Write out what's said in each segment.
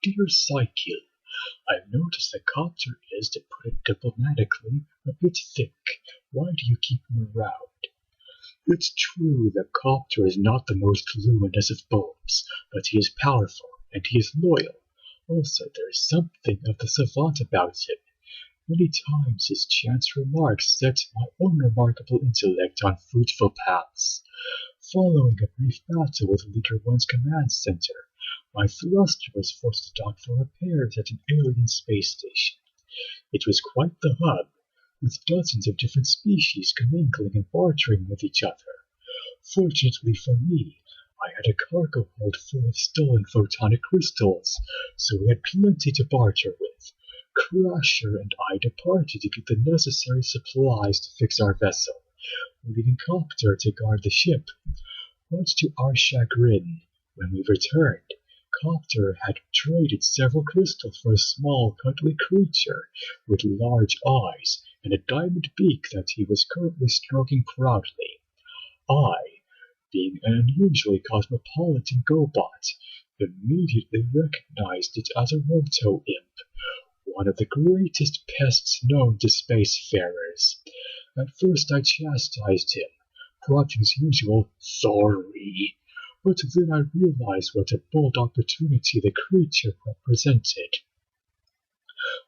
Dear Cy-Kill, I've noticed that Cop-Tur is, to put it diplomatically, a bit thick. Why do you keep him around? It's true that Cop-Tur is not the most luminous of bulbs, but he is powerful, and he is loyal. Also, there is something of the savant about him. Many times his chance remarks set my own remarkable intellect on fruitful paths. Following a brief battle with Leader One's command center, my thruster was forced to dock for repairs at an alien space station. It was quite the hub, with dozens of different species commingling and bartering with each other. Fortunately for me, I had a cargo hold full of stolen photonic crystals, so we had plenty to barter with. Crusher and I departed to get the necessary supplies to fix our vessel, leaving Cop-Tur to guard the ship. Much to our chagrin, when we returned, Cop-Tur had traded several crystals for a small, cuddly creature with large eyes and a diamond beak that he was currently stroking proudly. I, being an unusually cosmopolitan GoBot, immediately recognized it as a Roto-Imp, one of the greatest pests known to spacefarers. At first I chastised him, prompting his usual "sorry," but then I realized what a bold opportunity the creature represented.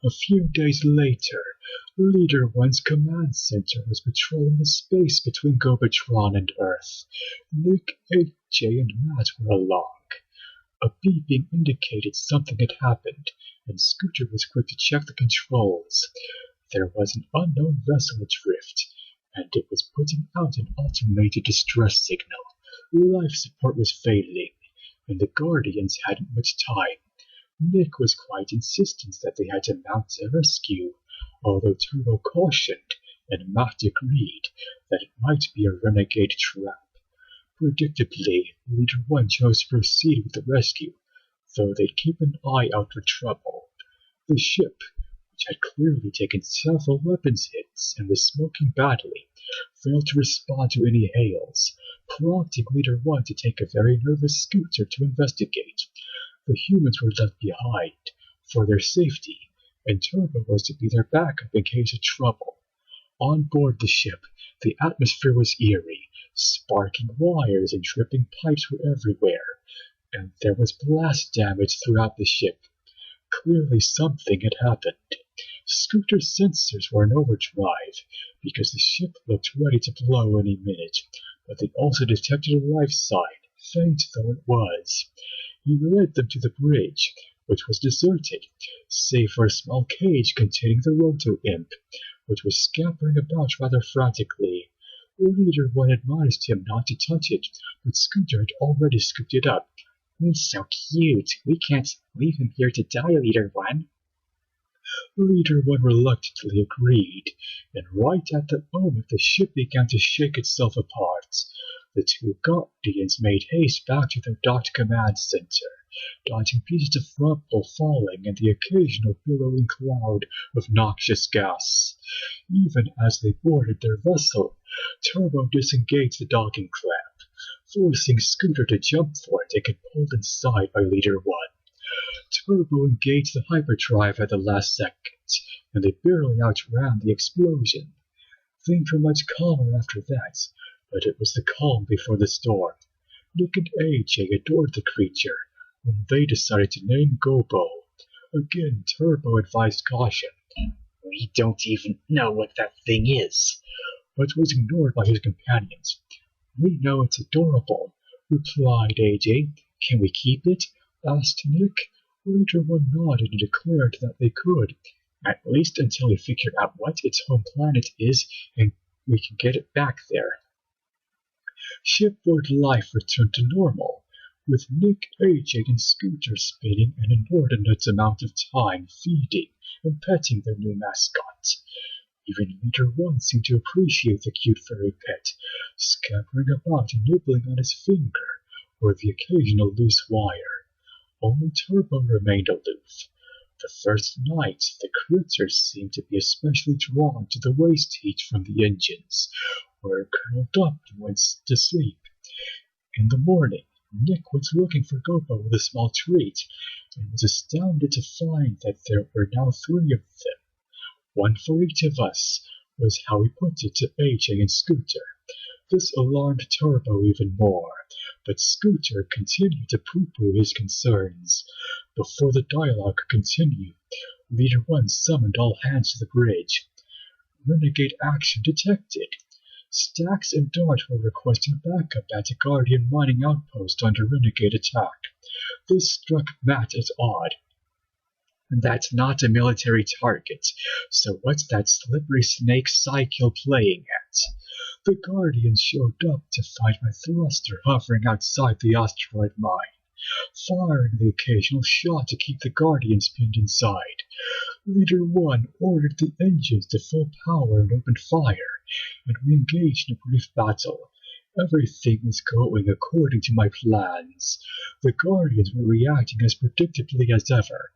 A few days later, Leader One's command center was patrolling the space between Gobatron and Earth. Nick, AJ, and Matt were along. A beeping indicated something had happened, and Scooter was quick to check the controls. There was an unknown vessel adrift, and it was putting out an automated distress signal. Life support was failing, and the Guardians hadn't much time. Nick was quite insistent that they had to mount a rescue, although Turbo cautioned, and Matt agreed, that it might be a renegade trap. Predictably, Leader One chose to proceed with the rescue, though they'd keep an eye out for trouble. The ship, which had clearly taken several weapons hits and was smoking badly, failed to respond to any hails, prompting Leader One to take a very nervous Scooter to investigate. The humans were left behind, for their safety, and Turbo was to be their backup in case of trouble. On board the ship, the atmosphere was eerie. Sparking wires and dripping pipes were everywhere, and there was blast damage throughout the ship. Clearly something had happened. Scooter's sensors were in overdrive, because the ship looked ready to blow any minute, but they also detected a life sign, faint though it was. He led them to the bridge, which was deserted, save for a small cage containing the Roto-Imp, which was scampering about rather frantically. Leader One admonished him not to touch it, but Scooter had already scooped it up. "He's so cute. We can't leave him here to die, Leader One." Leader One reluctantly agreed, and right at the moment the ship began to shake itself apart. The two Guardians made haste back to their docked command center, dodging pieces of rubble falling and the occasional billowing cloud of noxious gas. Even as they boarded their vessel, Turbo disengaged the docking clamp, forcing Scooter to jump for it and get pulled inside by Leader One. Turbo engaged the hyperdrive at the last second, and they barely outran the explosion. Things were much calmer after that, but it was the calm before the storm. Nick and AJ adored the creature, whom they decided to name Gobo. Again, Turbo advised caution. "We don't even know what that thing is," but was ignored by his companions. "We know it's adorable," replied AJ. "Can we keep it?" asked Nick. Leader One nodded and declared that they could, at least until we figure out what its home planet is and we can get it back there. Shipboard life returned to normal, with Nick, AJ, and Scooter spending an inordinate amount of time feeding and petting their new mascot. Even Leader One seemed to appreciate the cute furry pet, scampering about and nibbling on his finger or the occasional loose wire. Only Turbo remained aloof. The first night, the creatures seemed to be especially drawn to the waste heat from the engines, where it curled up and went to sleep. In the morning, Nick went looking for GoBo with a small treat, and was astounded to find that there were now 3 of them. 1 for each of us, was how he put it to AJ and Scooter. This alarmed Turbo even more, but Scooter continued to pooh-pooh his concerns. Before the dialogue could continue, Leader 1 summoned all hands to the bridge. Renegade action detected. Stax and Dart were requesting backup at a Guardian mining outpost under Renegade attack. This struck Matt as odd. That's not a military target, so what's that slippery snake Cy-Kill playing at? The Guardians showed up to find my thruster hovering outside the asteroid mine, firing the occasional shot to keep the Guardians pinned inside. Leader 1 ordered the engines to full power and opened fire, and we engaged in a brief battle. Everything was going according to my plans. The Guardians were reacting as predictably as ever.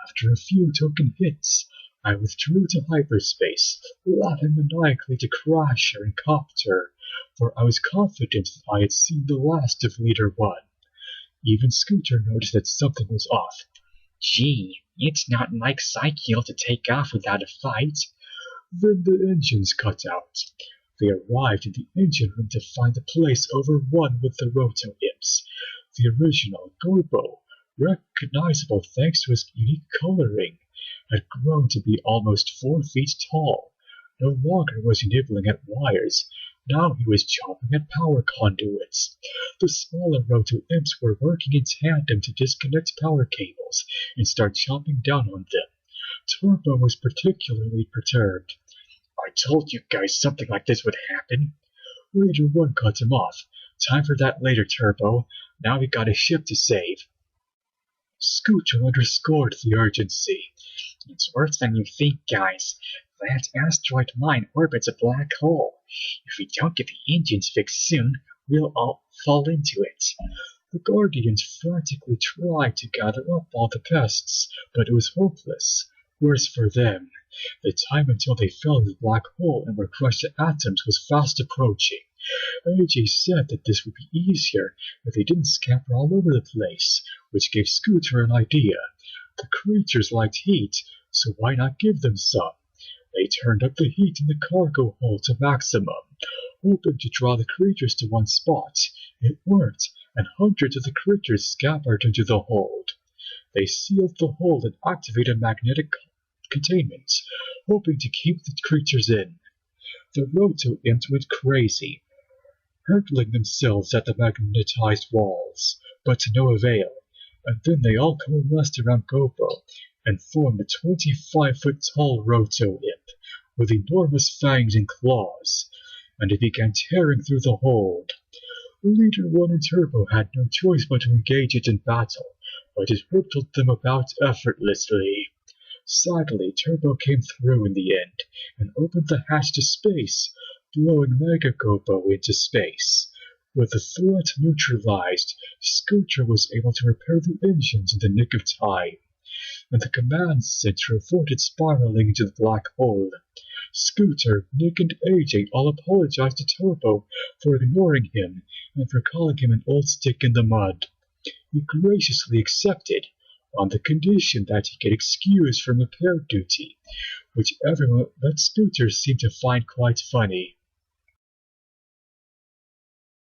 After a few token hits, I withdrew to hyperspace, laughing maniacally to Crasher and Cop-Tur, for I was confident that I had seen the last of Leader 1. Even Scooter noticed that something was off. Gee, it's not like Cy-Kill to take off without a fight. Then the engines cut out. They arrived in the engine room to find the place overrun with the Roto-Imps. The original GoBo, recognizable thanks to his unique coloring, had grown to be almost 4 feet tall. No longer was he nibbling at wires. Now he was chopping at power conduits. The smaller Roto-Imps were working in tandem to disconnect power cables and start chopping down on them. Turbo was particularly perturbed. I told you guys something like this would happen. Leader 1 cut him off. Time for that later, Turbo. Now we got a ship to save. Scooter underscored the urgency. It's worse than you think, guys. That asteroid mine orbits a black hole. If we don't get the engines fixed soon, we'll all fall into it. The Guardians frantically tried to gather up all the pests, but it was hopeless. Worse for them. The time until they fell in the black hole and were crushed to atoms was fast approaching. AJ said that this would be easier if they didn't scamper all over the place, which gave Scooter an idea. The creatures liked heat, so why not give them some? They turned up the heat in the cargo hold to maximum, hoping to draw the creatures to one spot. It worked, and hundreds of the creatures scampered into the hold. They sealed the hold and activated magnetic containment, hoping to keep the creatures in. The Roto-Imps went crazy, hurtling themselves at the magnetized walls, but to no avail, and then they all coalesced around GoBo and formed a 25-foot-tall Roto-Imp with enormous fangs and claws, and it began tearing through the hold. Leader 1 and Turbo had no choice but to engage it in battle, but it hurtled them about effortlessly. Sadly, Turbo came through in the end and opened the hatch to space, blowing Mega GoBo into space. With the threat neutralized, Scooter was able to repair the engines in the nick of time, and the command center avoided spiraling into the black hole. Scooter, Nick, and AJ all apologized to Turbo for ignoring him and for calling him an old stick in the mud. He graciously accepted, on the condition that he get excused from repair duty, which everyone but Scooter seemed to find quite funny.